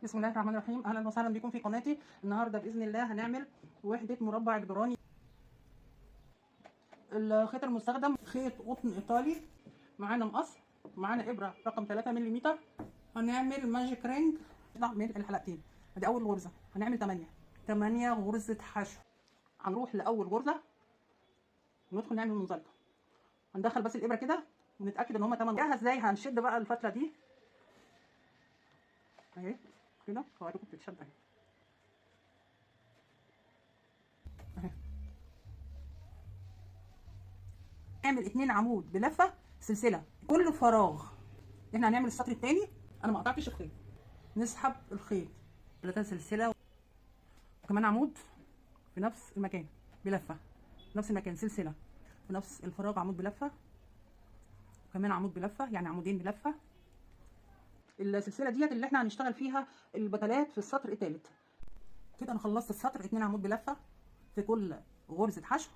بسم الله الرحمن الرحيم. اهلا وسهلا بكم في قناتي. النهارده باذن الله هنعمل وحده مربع جدراني. الخيط المستخدم خيط قطن ايطالي، معانا مقص، معانا ابره رقم 3 ملم. هنعمل ماجيك رينج من الحلقتين. ادي اول غرزه، هنعمل 8 غرزه حشو. هنروح لاول غرزه وندخل نعمل منزلقه. هندخل بس الابره كده ونتاكد ان هما 8 غرزات. ازاي هنشد بقى الفتله دي اهي كده، هوريكم بتتشد اهي. نعمل 2 عمود بلفه سلسله كل فراغ. احنا هنعمل السطر الثاني، انا ما قطعتش الخيط. نسحب الخيط 3 سلسله وكمان عمود في نفس المكان بلفه، نفس المكان سلسله في نفس الفراغ، عمود بلفه وكمان عمود بلفه، يعني عمودين بلفه. السلسله ديت اللي احنا هنشتغل فيها البتلات في السطر الثالث. كده انا خلصت السطر. 2 عمود بلفه في كل غرزه حشو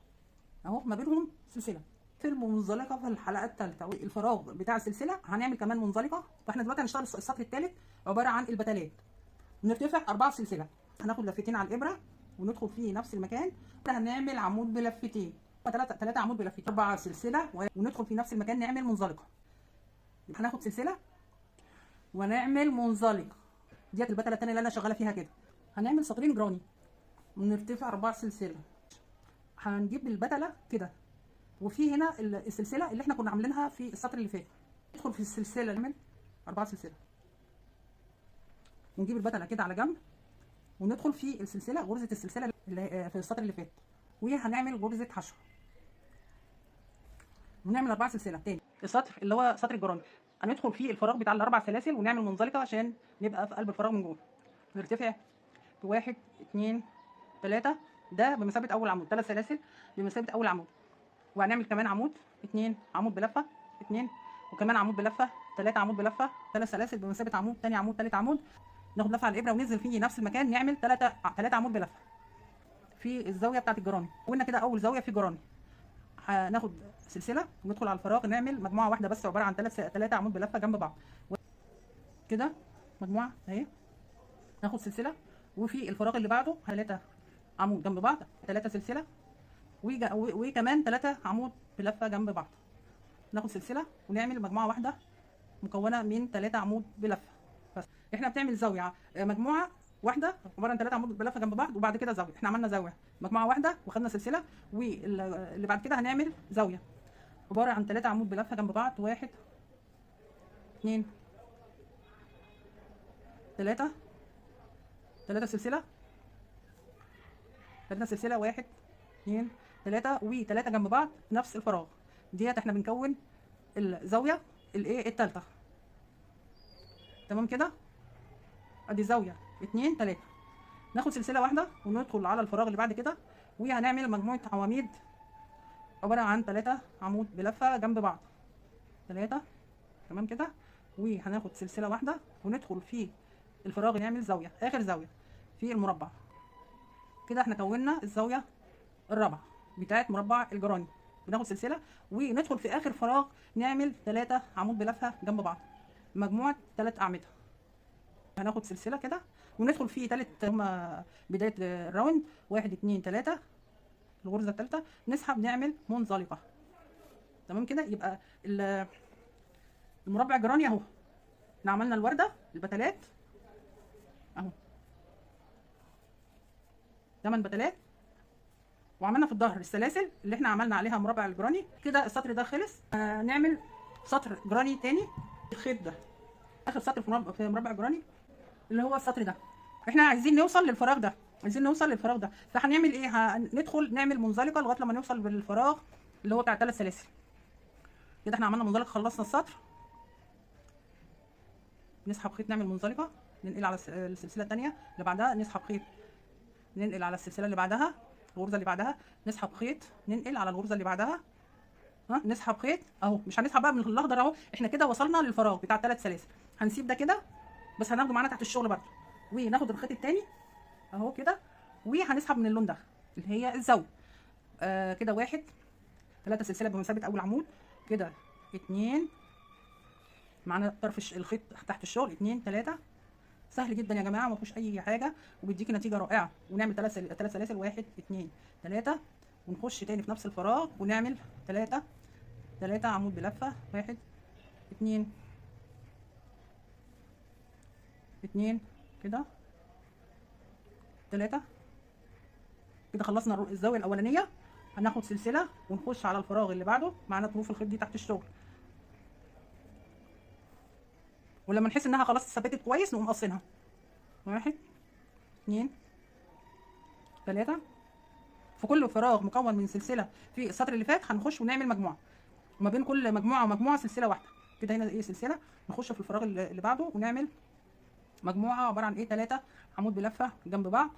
اهو، ما بينهم سلسله. في المنزلقه في الحلقه الثالثه والفراغ بتاع السلسله هنعمل كمان منزلقه. فاحنا دلوقتي هنشتغل السطر الثالث عباره عن البتلات. نرتفع 4 سلسله، هناخد لفتين على الابره وندخل في نفس المكان. هنعمل عمود بلفتين، 3 عمود بلفتين، 4 سلسله وندخل في نفس المكان نعمل منزلقه. يبقى هناخد سلسله ونعمل منزلقه. ديت البتله الثانيه اللي انا شغاله فيها كده. هنعمل سطرين جراني ونرتفع 4 سلسله. هنجيب البتله كده، وفي هنا السلسله اللي احنا كنا عاملينها في السطر اللي فات. ندخل في السلسله نعمل 4 سلسله ونجيب البتله كده على جنب وندخل في السلسله، غرزه السلسله اللي في السطر اللي فات، وهنعمل غرزه حشو ونعمل 4 سلسله تاني. السطر اللي هو سطر الجراني هندخل فيه الفراغ بتاع ال4 سلاسل ونعمل منزلقه عشان نبقى في قلب الفراغ من جوه. نرتفع ب 1 2 3، ده بمثابه اول عمود، 3 سلاسل بمثابه اول عمود. وهنعمل كمان عمود، 2 عمود بلفه، 2 وكمان عمود بلفه، 3 عمود بلفه، 3 سلاسل بمثابه عمود، ثاني عمود، ثالث عمود. ناخد لفه على الابره وننزل فيه نفس المكان، نعمل 3 عمود بلفه في الزاويه بتاعه الجراني. قلنا كده اول زاويه في جراني. هناخد سلسله وندخل على الفراغ نعمل مجموعه واحده بس عباره عن 3 عمود بلفه جنب بعض كده، مجموعه اهي. ناخد سلسله وفي الفراغ اللي بعده 3 عمود جنب بعض، 3 سلسله وكمان 3 عمود بلفه جنب بعض. ناخد سلسله ونعمل مجموعه واحده مكونه من 3 عمود بلفه. بس احنا بنعمل زاويه مجموعه واحده عباره عن 3 عمود بلفه جنب بعض، وبعد كده زاويه. احنا عملنا زاويه مجموعه واحده وخدنا سلسله، واللي بعد كده هنعمل زاويه عباره عن 3 عمود بلفه جنب بعض، 1 2 3 سلسله، 3 سلسله، 1 2 3 و3 جنب بعض في نفس الفراغ. ديت احنا بنكون الزاويه الايه الثالثه. تمام كده، ادي زاويه 2 3. ناخد سلسله واحده وندخل على الفراغ اللي بعد كده، وهنعمل مجموعه عواميد عباره عن 3 عمود بلفه جنب بعض، 3. تمام كده، وهناخد سلسله واحده وندخل في الفراغ نعمل زاويه، اخر زاويه في المربع. كده احنا كونا الزاويه الرابعه بتاعت مربع الجراني. بناخد سلسله وندخل في اخر فراغ نعمل 3 عمود بلفه جنب بعض، مجموعه 3 اعمده. هناخد سلسله كده وندخل في ثالث، هما بدايه الراوند، 1 2 3 الغرزه الثالثه، نسحب نعمل منزلقه. تمام كده، يبقى المربع الجراني اهو. احنا عملنا الورده البتلات اهو، 8 بتلات، وعملنا في الظهر السلاسل اللي احنا عملنا عليها مربع الجراني. كده السطر ده خلص. نعمل سطر جراني تاني. الخيط ده اخر سطر في مربع الجراني اللي هو السطر ده. احنا عايزين نوصل للفراغ ده، فهنعمل ايه؟ هندخل نعمل منزلقه لغايه لما نوصل بالفراغ اللي هو بتاع 3 سلاسل. كده احنا عملنا منزلقه، خلصنا السطر. نسحب خيط نعمل منزلقه، ننقل على السلسله الثانيه اللي بعدها، نسحب خيط ننقل على السلسله اللي بعدها، الغرزه اللي بعدها، نسحب خيط ننقل على الغرزه اللي بعدها، نسحب خيط اهو. مش هنسحب بقى من الاخضر اهو، احنا كده وصلنا للفراغ بتاع 3 سلاسل. هنسيب ده كده بس هناخده معانا تحت الشغل برده، وناخد الخيط الثاني اهو كده، وهنسحب من اللون ده اللي هي الزاويه. كده 1 3 سلسله بمثابه اول عمود، كده 2 معانا طرف الخيط تحت الشغل، 2 3 سهل جدا يا جماعه، ما فيهوش اي حاجه، وبيديكي نتيجه رائعه. ونعمل 3 سلاسل، 1 2 3، ونخش تاني في نفس الفراغ ونعمل 3 عمود بلفه، 1 2 2 كده 3 كده. خلصنا الزاويه الاولانيه، هناخد سلسله ونخش على الفراغ اللي بعده. معانا طروف الخيط دي تحت الشغل، ولما نحس انها خلاص ثبتت كويس نقوم قاصينها. 1 2 3. في كل فراغ مكون من سلسله في السطر اللي فات هنخش ونعمل مجموعه، وما بين كل مجموعه ومجموعه سلسله واحده كده. هنا ايه سلسله، نخش في الفراغ اللي بعده ونعمل مجموعه عباره عن ايه 3 عمود بلفه جنب بعض.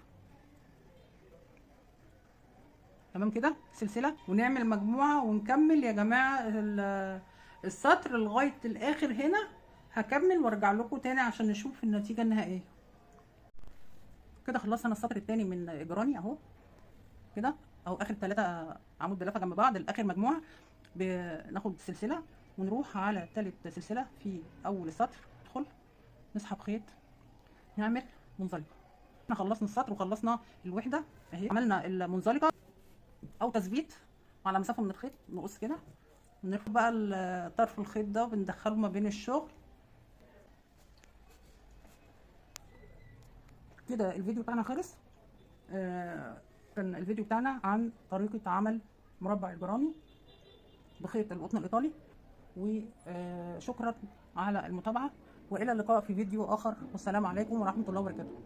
تمام كده، سلسله ونعمل مجموعه ونكمل يا جماعه السطر لغايه الاخر. هنا هكمل وارجع لكم تاني عشان نشوف النتيجه النهائيه. كده خلصنا السطر الثاني من اجراني اهو كده اهو. اخر 3 عمود بلفه جنب بعض، الاخر مجموعه. بناخد سلسله ونروح على ثالث سلسله في اول السطر، ندخل نسحب خيط نعمل منزلقه. احنا خلصنا السطر وخلصنا الوحده اهي. عملنا المنزلقه او تثبيت على مسافه من الخيط، نقص كده وناخد بقى طرف الخيط ده بندخله ما بين الشغل كده. الفيديو بتاعنا خلص. كان الفيديو بتاعنا عن طريقه عمل مربع الجراني بخيط القطن الايطالي. وشكرا على المتابعه، والى اللقاء في فيديو اخر، والسلام عليكم ورحمه الله وبركاته.